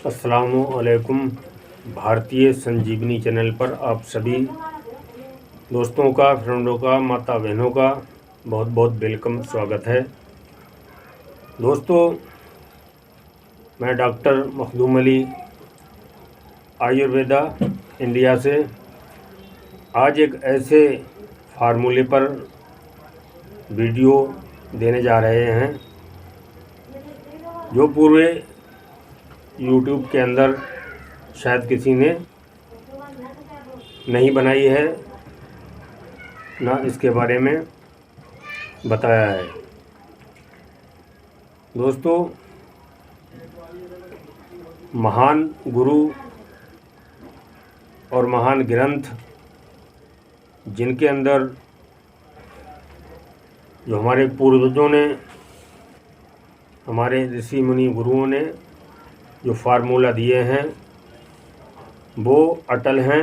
अस्सलामुअलैकुम। भारतीय संजीवनी चैनल पर आप सभी दोस्तों का, फ्रेंडों का, माता बहनों का बहुत बहुत वेलकम, स्वागत है। दोस्तों, मैं डॉक्टर मखदूम अली, आयुर्वेदा इंडिया से आज एक ऐसे फार्मूले पर वीडियो देने जा रहे हैं जो पूरे यूट्यूब के अंदर शायद किसी ने नहीं बनाई है, ना इसके बारे में बताया है। दोस्तों, महान गुरु और महान ग्रंथ जिनके अंदर जो हमारे पूर्वजों ने, हमारे ऋषि मुनि गुरुओं ने जो फार्मूला दिए हैं वो अटल हैं,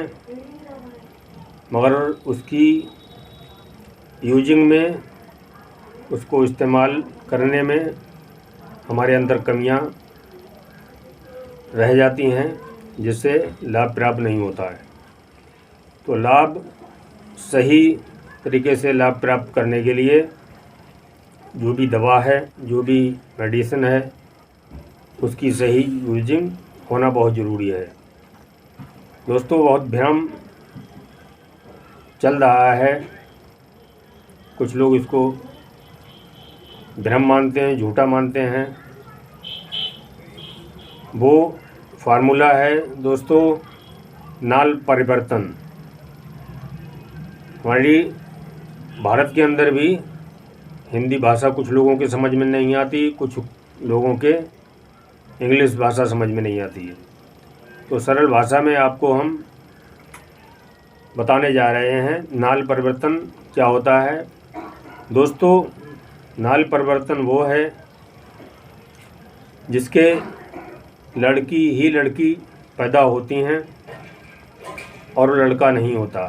मगर उसकी यूजिंग में, उसको इस्तेमाल करने में हमारे अंदर कमियां रह जाती हैं, जिससे लाभ प्राप्त नहीं होता है। तो लाभ, सही तरीके से लाभ प्राप्त करने के लिए जो भी दवा है, जो भी मेडिसिन है, उसकी सही यूजिंग होना बहुत ज़रूरी है। दोस्तों, बहुत भ्रम चल रहा है। कुछ लोग इसको भ्रम मानते हैं, झूठा मानते हैं। वो फार्मूला है दोस्तों, नाल परिवर्तन। हमारी भारत के अंदर भी हिंदी भाषा कुछ लोगों के समझ में नहीं आती, कुछ लोगों के इंग्लिश भाषा समझ में नहीं आती है। तो सरल भाषा में आपको हम बताने जा रहे हैं नाल परिवर्तन क्या होता है। दोस्तों, नाल परिवर्तन वो है जिसके लड़की ही लड़की पैदा होती हैं और लड़का नहीं होता।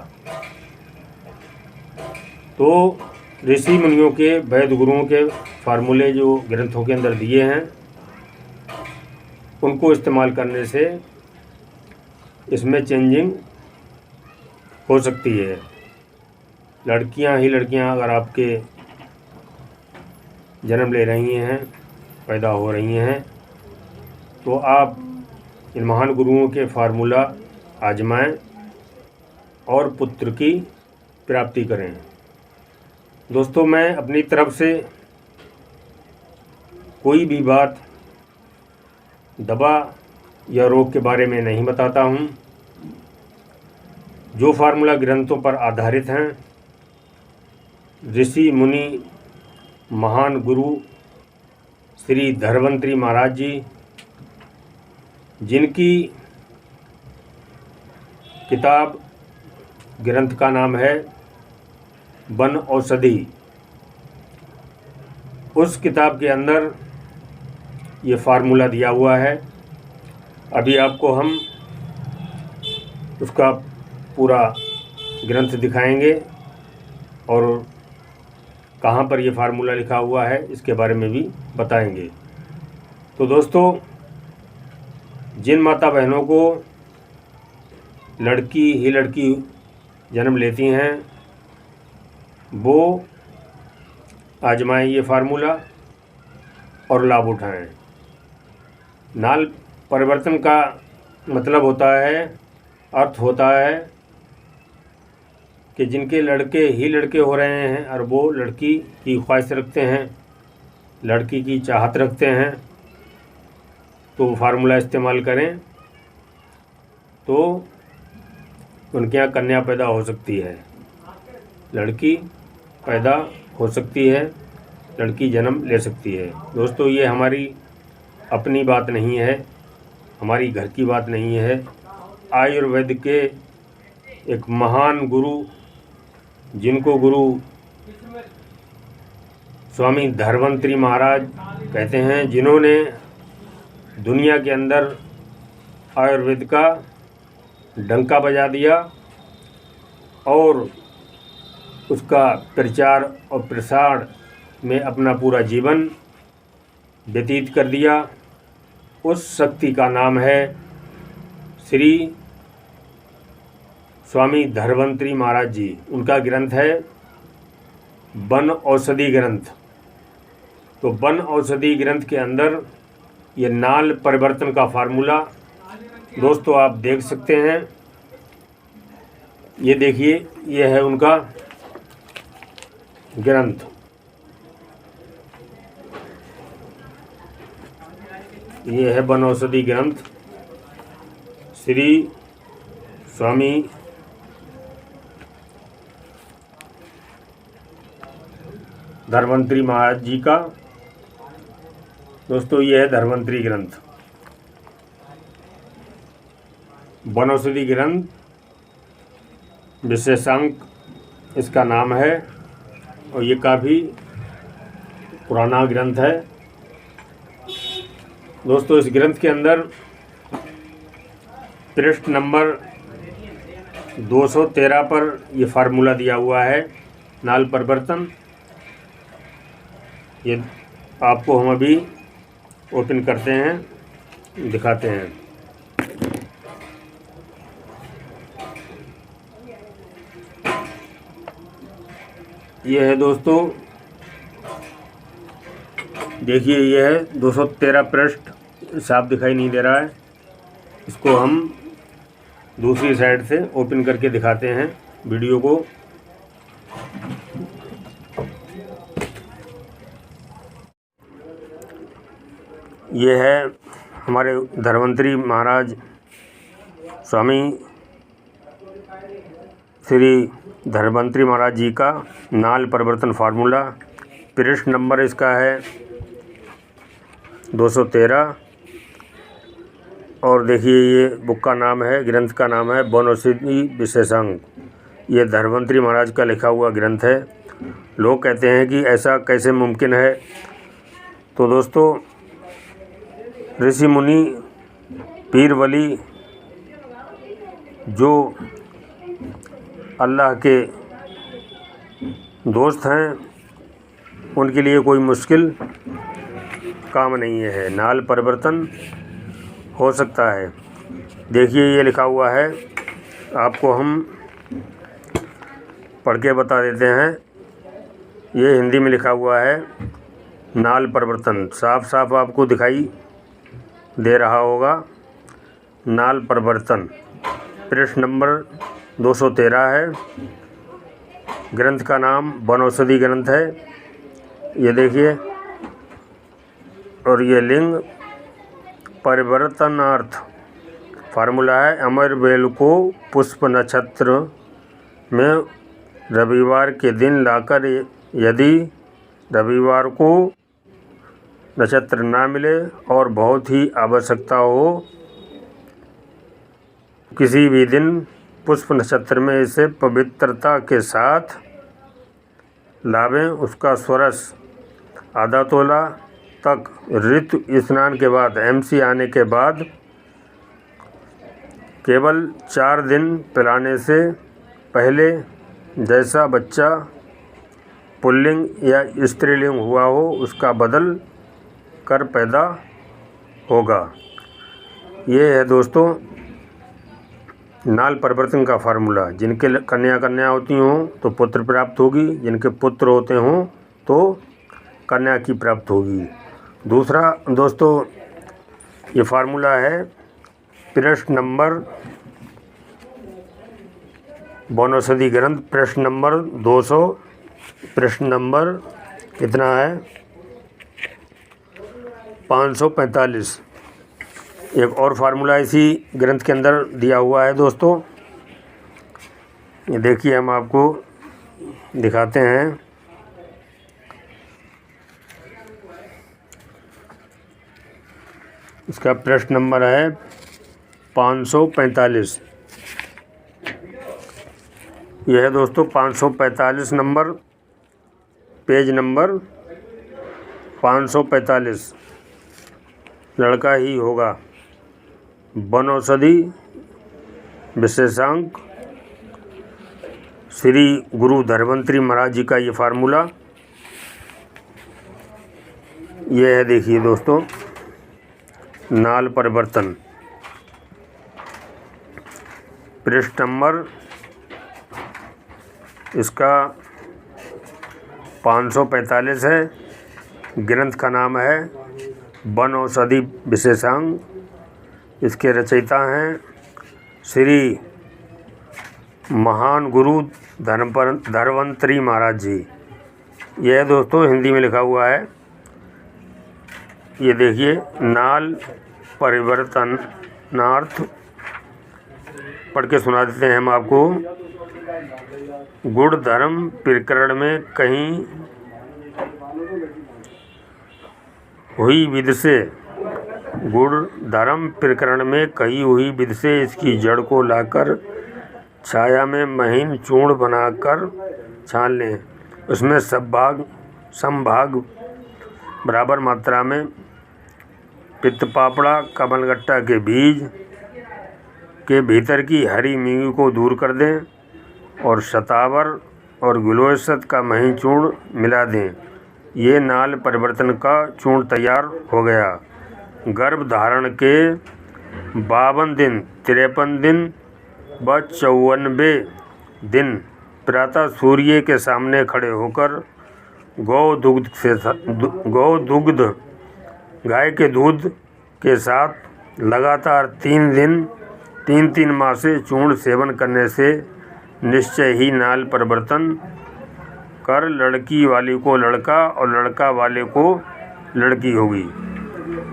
तो ऋषि मुनियों के, वैद्य गुरुओं के फार्मूले जो ग्रंथों के अंदर दिए हैं, उनको इस्तेमाल करने से इसमें चेंजिंग हो सकती है। लड़कियां ही लड़कियां अगर आपके जन्म ले रही हैं, पैदा हो रही हैं, तो आप इन महान गुरुओं के फार्मूला आजमाएं और पुत्र की प्राप्ति करें। दोस्तों, मैं अपनी तरफ से कोई भी बात दवा या रोग के बारे में नहीं बताता हूँ। जो फार्मूला ग्रंथों पर आधारित हैं, ऋषि मुनि, महान गुरु श्री धन्वंतरी महाराज जी, जिनकी किताब, ग्रंथ का नाम है वन औषधि, उस किताब के अंदर ये फार्मूला दिया हुआ है। अभी आपको हम उसका पूरा ग्रंथ दिखाएंगे और कहाँ पर ये फार्मूला लिखा हुआ है इसके बारे में भी बताएंगे। तो दोस्तों, जिन माता बहनों को लड़की ही लड़की जन्म लेती हैं, वो आजमाएं ये फार्मूला और लाभ उठाएं। नाल परिवर्तन का मतलब होता है, अर्थ होता है कि जिनके लड़के ही लड़के हो रहे हैं और वो लड़की की ख्वाहिश रखते हैं, लड़की की चाहत रखते हैं, तो फार्मूला इस्तेमाल करें तो उनके यहाँ कन्या पैदा हो सकती है, लड़की पैदा हो सकती है, लड़की जन्म ले सकती है। दोस्तों, ये हमारी अपनी बात नहीं है, हमारी घर की बात नहीं है। आयुर्वेद के एक महान गुरु, जिनको गुरु स्वामी धन्वंतरी महाराज कहते हैं, जिन्होंने दुनिया के अंदर आयुर्वेद का डंका बजा दिया और उसका प्रचार और प्रसार में अपना पूरा जीवन व्यतीत कर दिया। उस शक्ति का नाम है श्री स्वामी धन्वंतरी महाराज जी। उनका ग्रंथ है वन औषधि ग्रंथ। तो वन औषधि ग्रंथ के अंदर ये नाल परिवर्तन का फार्मूला दोस्तों आप देख सकते हैं। ये देखिए, ये है उनका ग्रंथ। ये है वन औषधि ग्रंथ श्री स्वामी धन्वंतरी महाराज जी का। दोस्तों ये है धन्वंतरी ग्रंथ, वन औषधि ग्रंथ विशेषांक इसका नाम है। और ये काफ़ी पुराना ग्रंथ है दोस्तों। इस ग्रंथ के अंदर पृष्ठ नंबर 213 पर ये फार्मूला दिया हुआ है नाल परिवर्तन। ये आपको हम अभी ओपन करते हैं, दिखाते हैं। ये है दोस्तों, देखिए ये है 213 पृष्ठ, साफ दिखाई नहीं दे रहा है। इसको हम दूसरी साइड से ओपन करके दिखाते हैं वीडियो को। ये है हमारे धन्वंतरी महाराज स्वामी श्री धन्वंतरी महाराज जी का नाल परिवर्तन फार्मूला। पृष्ठ नंबर इसका है 213। और देखिए ये बुक का नाम है, ग्रंथ का नाम है वन औषधि विशेषांक। ये धन्वंतरी महाराज का लिखा हुआ ग्रंथ है। लोग कहते हैं कि ऐसा कैसे मुमकिन है। तो दोस्तों ऋषि मुनि पीर वली जो अल्लाह के दोस्त हैं उनके लिए कोई मुश्किल काम नहीं है, नाल परिवर्तन हो सकता है। देखिए ये लिखा हुआ है, आपको हम पढ़ के बता देते हैं। ये हिंदी में लिखा हुआ है नाल परिवर्तन, साफ साफ आपको दिखाई दे रहा होगा। नाल परिवर्तन पृष्ठ नंबर 213 है। ग्रंथ का नाम वन औषधि ग्रंथ है, ये देखिए। और ये लिंग परिवर्तनार्थ फार्मूला है। अमर बेल को पुष्प नक्षत्र में रविवार के दिन लाकर, यदि रविवार को नक्षत्र ना मिले और बहुत ही आवश्यकता हो, किसी भी दिन पुष्प नक्षत्र में इसे पवित्रता के साथ लावें। उसका स्वरस आधा तोला तक ऋतु स्नान के बाद एमसी आने के बाद केवल 4 दिन पिलाने से पहले जैसा बच्चा पुल्लिंग या स्त्रीलिंग हुआ हो उसका बदल कर पैदा होगा। ये है दोस्तों नाल परिवर्तन का फार्मूला। जिनके कन्या होती हों तो पुत्र प्राप्त होगी, जिनके पुत्र होते हों तो कन्या की प्राप्त होगी। दूसरा दोस्तों ये फार्मूला है पृष्ठ नंबर वन औषधि ग्रंथ पृष्ठ नंबर 200, पृष्ठ नंबर कितना है 545। एक और फार्मूला इसी ग्रंथ के अंदर दिया हुआ है दोस्तों। ये देखिए हम आपको दिखाते हैं। इसका पृष्ठ नंबर है 545। यह है दोस्तों 545 नंबर, पेज नंबर 545। लड़का ही होगा। वन औषधि विशेषांक श्री गुरु धन्वंतरी महाराज जी का ये फार्मूला ये है। देखिए दोस्तों नाल परिवर्तन। पृष्ठ नंबर इसका 545 है। ग्रंथ का नाम है वन औषधि विशेषांग। इसके रचयिता हैं श्री महान गुरु धन्वंतरी महाराज जी। यह दोस्तों हिंदी में लिखा हुआ है। ये देखिए, नाल परिवर्तनार्थ पढ़ के सुना देते हैं हम आपको। गुण धर्म प्रकरण में कहीं हुई विध से, गुण धर्म प्रकरण में कही हुई विध से इसकी जड़ को लाकर छाया में महीन चूर्ण बनाकर छान लें। उसमें समभाग बराबर मात्रा में पित्तपापड़ा कमलगट्टा के बीज के भीतर की हरी मींगी को दूर कर दें और शतावर और गुलोशत का महीन चूर्ण मिला दें। ये नाल परिवर्तन का चूर्ण तैयार हो गया। गर्भ धारण के 52 दिन, 53 दिन व 94 दिन प्रातः सूर्य के सामने खड़े होकर गाय के दूध के साथ लगातार 3 माह से चूर्ण सेवन करने से निश्चय ही नाल परिवर्तन कर लड़की वाले को लड़का और लड़का वाले को लड़की होगी।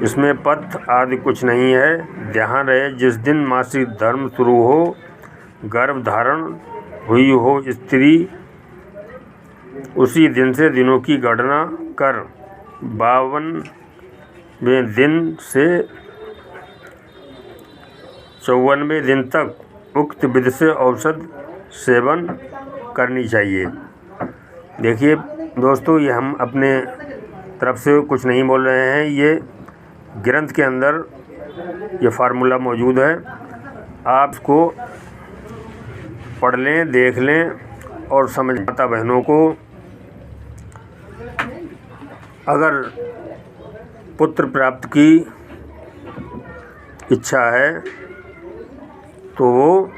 इसमें पथ आदि कुछ नहीं है। ध्यान रहे, जिस दिन मासिक धर्म शुरू हो, गर्भ धारण हुई हो स्त्री, उसी दिन से दिनों की गणना कर 52वें दिन से 94वें दिन तक उक्त विधि से औषध सेवन करनी चाहिए। देखिए दोस्तों, ये हम अपने तरफ से कुछ नहीं बोल रहे हैं। ये ग्रंथ के अंदर ये फार्मूला मौजूद है। आप इसको पढ़ लें, देख लें और समझ। माता बहनों को अगर पुत्र प्राप्त की इच्छा है तो वो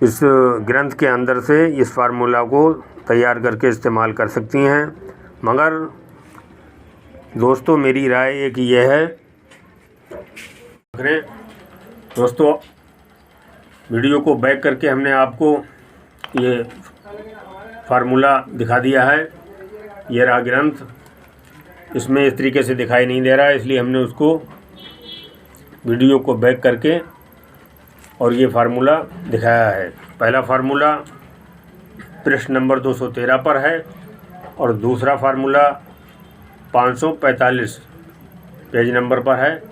इस ग्रंथ के अंदर से इस फार्मूला को तैयार करके इस्तेमाल कर सकती हैं। मगर दोस्तों, मेरी राय एक ये है, दोस्तों वीडियो को बैक करके हमने आपको ये फार्मूला दिखा दिया है। ये रहा ग्रंथ। इसमें इस तरीके से दिखाई नहीं दे रहा है, इसलिए हमने उसको वीडियो को बैक करके और ये फार्मूला दिखाया है। पहला फार्मूला पृष्ठ नंबर 213 पर है और दूसरा फार्मूला 545 पेज नंबर पर है।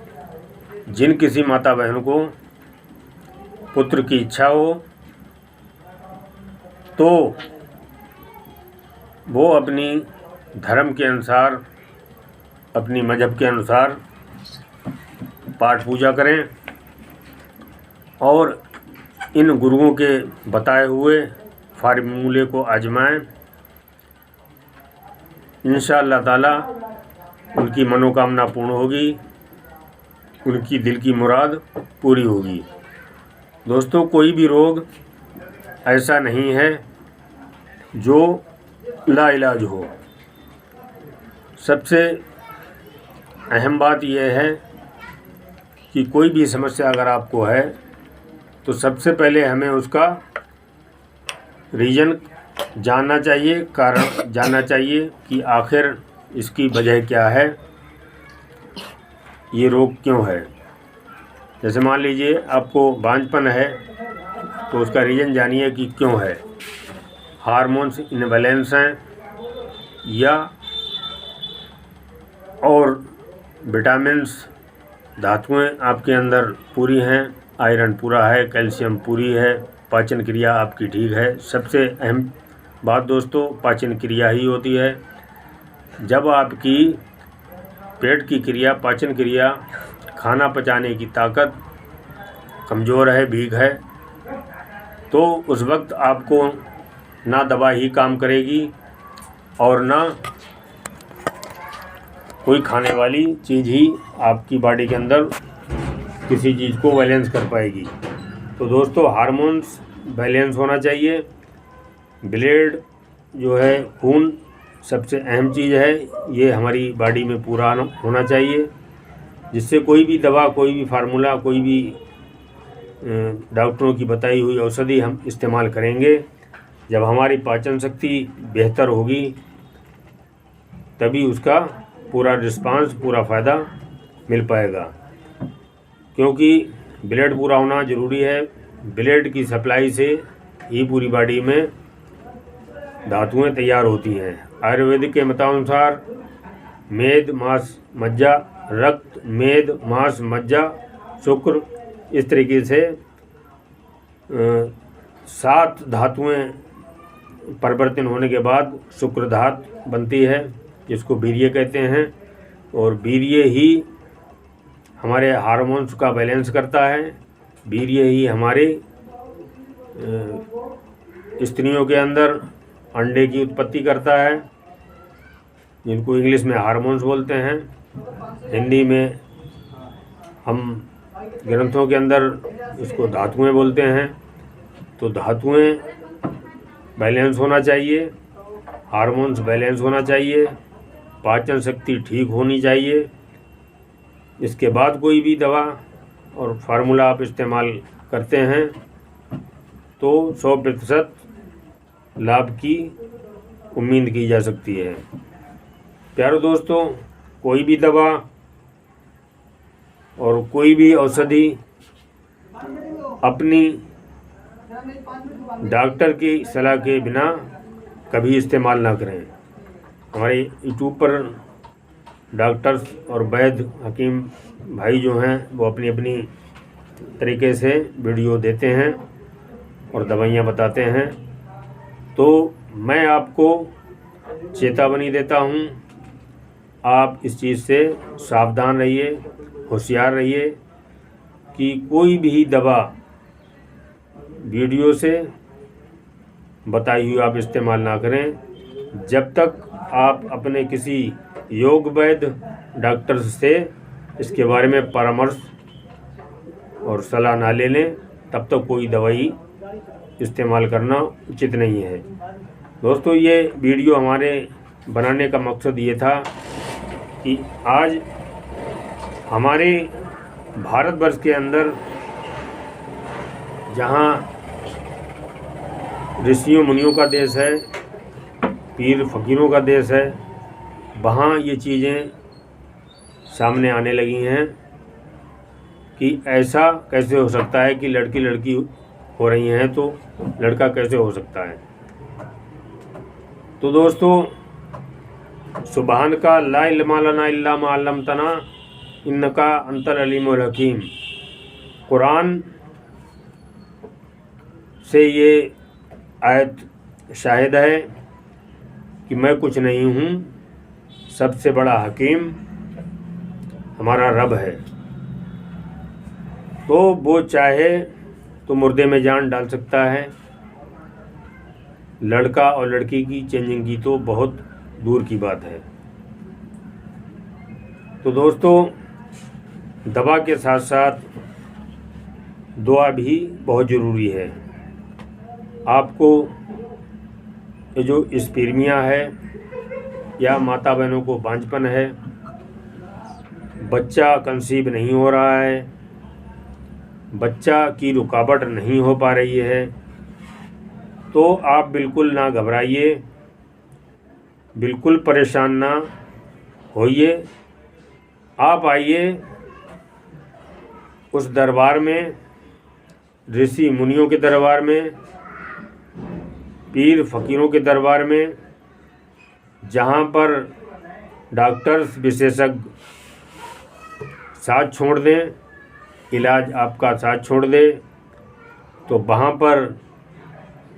जिन किसी माता बहन को पुत्र की इच्छा हो तो वो अपनी धर्म के अनुसार, अपनी मजहब के अनुसार पाठ पूजा करें और इन गुरुओं के बताए हुए फार्मूले को आजमाएं। इंशाअल्लाह ताला उनकी मनोकामना पूर्ण होगी, उनकी दिल की मुराद पूरी होगी। दोस्तों, कोई भी रोग ऐसा नहीं है जो लाइलाज हो। सबसे अहम बात यह है कि कोई भी समस्या अगर आपको है तो सबसे पहले हमें उसका रीज़न जानना चाहिए, कारण जानना चाहिए कि आखिर इसकी वजह क्या है, ये रोग क्यों है। जैसे मान लीजिए आपको बांझपन है तो उसका रीज़न जानिए कि क्यों है। हार्मोन्स इनबैलेंस हैं या और विटामिन्स धातुएं आपके अंदर पूरी हैं, आयरन पूरा है, कैल्शियम पूरी है, पाचन क्रिया आपकी ठीक है। सबसे अहम बात दोस्तों पाचन क्रिया ही होती है। जब आपकी पेट की क्रिया, पाचन क्रिया, खाना पचाने की ताकत कमज़ोर है, वीक है, तो उस वक्त आपको ना दवा ही काम करेगी और ना कोई खाने वाली चीज़ ही आपकी बॉडी के अंदर किसी चीज़ को बैलेंस कर पाएगी। तो दोस्तों, हार्मोन्स बैलेंस होना चाहिए। ब्लड जो है, खून सबसे अहम चीज़ है, ये हमारी बॉडी में पूरा होना चाहिए, जिससे कोई भी दवा, कोई भी फार्मूला, कोई भी डॉक्टरों की बताई हुई औषधि हम इस्तेमाल करेंगे, जब हमारी पाचन शक्ति बेहतर होगी तभी उसका पूरा रिस्पांस, पूरा फ़ायदा मिल पाएगा। क्योंकि ब्लड पूरा होना ज़रूरी है। ब्लड की सप्लाई से ही पूरी बॉडी में धातुएं तैयार होती हैं। आयुर्वेदिक के मतानुसार मेद, मांस, मज्जा, रक्त, मेद, मांस, मज्जा, शुक्र, इस तरीके से 7 धातुएं परिवर्तन होने के बाद शुक्र धातु बनती है, जिसको वीर्य कहते हैं। और वीर्य ही हमारे हार्मोन्स का बैलेंस करता है। वीर्य ही हमारे स्त्रियों के अंदर अंडे की उत्पत्ति करता है, जिनको इंग्लिश में हार्मोन्स बोलते हैं। हिंदी में हम ग्रंथों के अंदर इसको धातुएं बोलते हैं। तो धातुएं बैलेंस होना चाहिए, हार्मोन्स बैलेंस होना चाहिए, पाचन शक्ति ठीक होनी चाहिए। इसके बाद कोई भी दवा और फार्मूला आप इस्तेमाल करते हैं तो 100% लाभ की उम्मीद की जा सकती है। प्यारे दोस्तों, कोई भी दवा और कोई भी औषधि अपनी डॉक्टर की सलाह के बिना कभी इस्तेमाल ना करें। हमारे यूट्यूब पर डॉक्टर्स और वैद्य, हकीम भाई जो हैं, वो अपनी अपनी तरीके से वीडियो देते हैं और दवाइयाँ बताते हैं। तो मैं आपको चेतावनी देता हूँ, आप इस चीज़ से सावधान रहिए, होशियार रहिए कि कोई भी दवा वीडियो से बताई हुई आप इस्तेमाल ना करें। जब तक आप अपने किसी योग वैद्य डॉक्टर से इसके बारे में परामर्श और सलाह ना ले लें, तब तक कोई दवाई इस्तेमाल करना उचित नहीं है। दोस्तों, ये वीडियो हमारे बनाने का मकसद ये था कि आज हमारे भारतवर्ष के अंदर, जहाँ ऋषियों मुनियों का देश है, पीर फकीरों का देश है, वहाँ ये चीज़ें सामने आने लगी हैं कि ऐसा कैसे हो सकता है कि लड़की लड़की हो रही हैं तो लड़का कैसे हो सकता है। तो दोस्तों, सुबहान का ला इल्मा लना इल्ला मा अल्लमतना इन्नका अंतल अलीमुल हकीम, कुरान से ये आयत शाहिद है कि मैं कुछ नहीं हूँ, सबसे बड़ा हकीम हमारा रब है। तो वो चाहे तो मुर्दे में जान डाल सकता है। लड़का और लड़की की चेंजिंग की तो बहुत दूर की बात है। तो दोस्तों, दवा के साथ साथ दुआ भी बहुत ज़रूरी है। आपको ये जो स्पर्मिया है या माता बहनों को बांझपन है, बच्चा कंसीव नहीं हो रहा है, बच्चा की रुकावट नहीं हो पा रही है, तो आप बिल्कुल ना घबराइए, बिल्कुल परेशान ना होइए। आप आइए उस दरबार में, ऋषि मुनियों के दरबार में, पीर फकीरों के दरबार में, जहाँ पर डॉक्टर्स विशेषज्ञ साथ छोड़ दें, इलाज आपका साथ छोड़ दे, तो वहाँ पर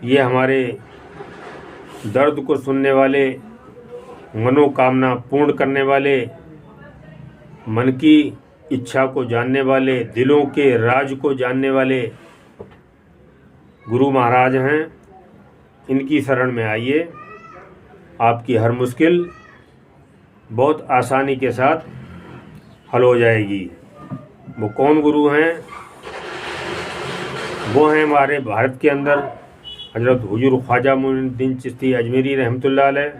ये हमारे दर्द को सुनने वाले, मनोकामना पूर्ण करने वाले, मन की इच्छा को जानने वाले, दिलों के राज को जानने वाले गुरु महाराज हैं। इनकी शरण में आइए, आपकी हर मुश्किल बहुत आसानी के साथ हल हो जाएगी। वो कौन गुरु हैं? वो हैं हमारे भारत के अंदर हज़रत हुजूर ख्वाजा मोइनुद्दीन चिश्ती अजमेरी रहमतुल्लाह अलैह,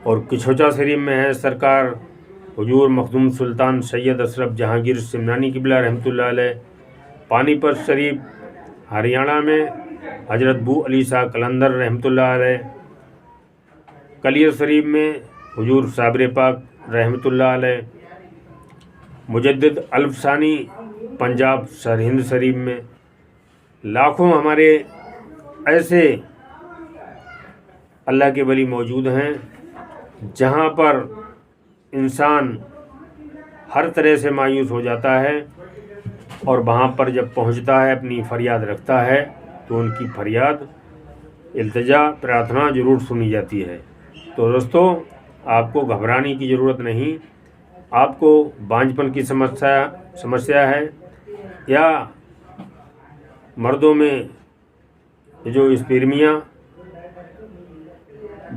और किछोचा शरीफ में है सरकार हुजूर मखदूम सुल्तान सैयद अशरफ जहांगीर सिमनानी किबला रहमतुल्लाह अलैह। पानीपत शरीफ हरियाणा में हज़रत बू अली शाह कलंदर रहमतुल्लाह अलैह। कलियर शरीफ में हुजूर साबरे पाक रहमतुल्लाह अलैह। मुजद्दिद अल्फसानी पंजाब सरहिंद शरीफ में। लाखों हमारे ऐसे अल्लाह के वली मौजूद हैं जहाँ पर इंसान हर तरह से मायूस हो जाता है, और वहाँ पर जब पहुँचता है अपनी फरियाद रखता है तो उनकी फरियाद इल्तिजा प्रार्थना ज़रूर सुनी जाती है। तो दोस्तों, आपको घबराने की ज़रूरत नहीं। आपको बांझपन की समस्या है या मर्दों में जो स्पर्मिया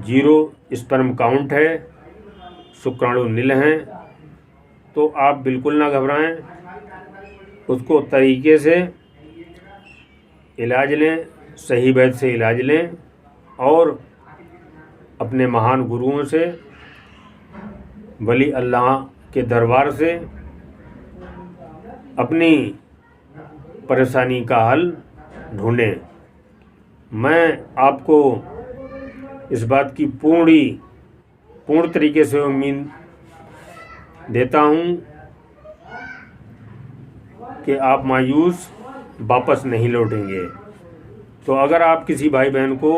0 स्पर्म काउंट है, शुक्राणु नील हैं, तो आप बिल्कुल ना घबराएं। उसको तरीके से इलाज लें, सही वैद्य से इलाज लें, और अपने महान गुरुओं से, वली अल्लाह के दरबार से अपनी परेशानी का हल ढूंढें। मैं आपको इस बात की पूर्ण तरीके से उम्मीद देता हूँ कि आप मायूस वापस नहीं लौटेंगे। तो अगर आप किसी भाई बहन को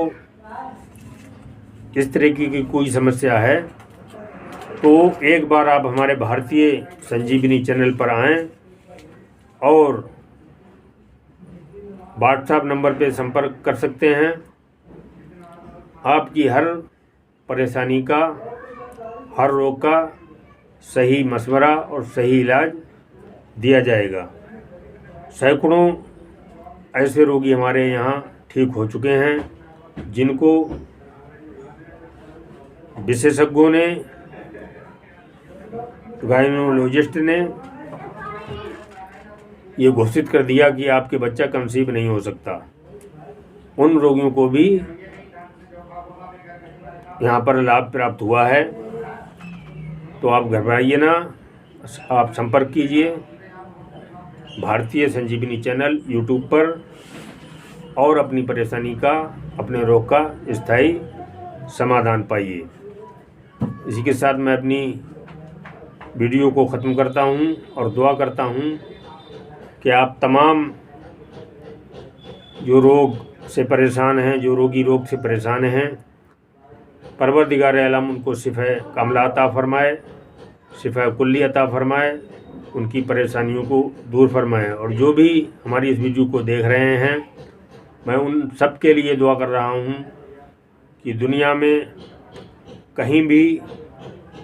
इस तरीके की कोई समस्या है तो एक बार आप हमारे भारतीय संजीवनी चैनल पर आएं और व्हाट्सएप नंबर पे संपर्क कर सकते हैं। आपकी हर परेशानी का, हर रोग का सही मशवरा और सही इलाज दिया जाएगा। सैकड़ों ऐसे रोगी हमारे यहाँ ठीक हो चुके हैं जिनको विशेषज्ञों ने, गायनोलॉजिस्ट ने ये घोषित कर दिया कि आपके बच्चा कंसीव नहीं हो सकता। उन रोगियों को भी यहाँ पर लाभ प्राप्त हुआ है। तो आप घबराइए ना, आप संपर्क कीजिए भारतीय संजीवनी चैनल यूट्यूब पर, और अपनी परेशानी का, अपने रोग का स्थायी समाधान पाइए। इसी के साथ मैं अपनी वीडियो को ख़त्म करता हूँ और दुआ करता हूँ कि आप तमाम जो रोग से परेशान हैं, जो रोगी रोग से परेशान हैं, परवरदिगार आलम उनको शिफ़ा कामिला अता फ़रमाए, शिफ़ा कुल्ली अता फ़रमाए, उनकी परेशानियों को दूर फरमाए। और जो भी हमारी इस वीडियो को देख रहे हैं, मैं उन सब के लिए दुआ कर रहा हूँ कि दुनिया में कहीं भी,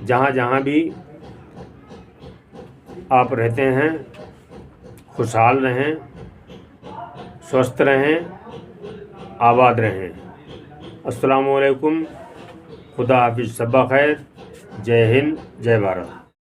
जहाँ भी आप रहते हैं, खुशहाल रहें, स्वस्थ रहें, आबाद रहें। अस्सलामु अलैकुम, खुदा हाफिज़, सब्बा खैर, जय हिंद, जय भारत।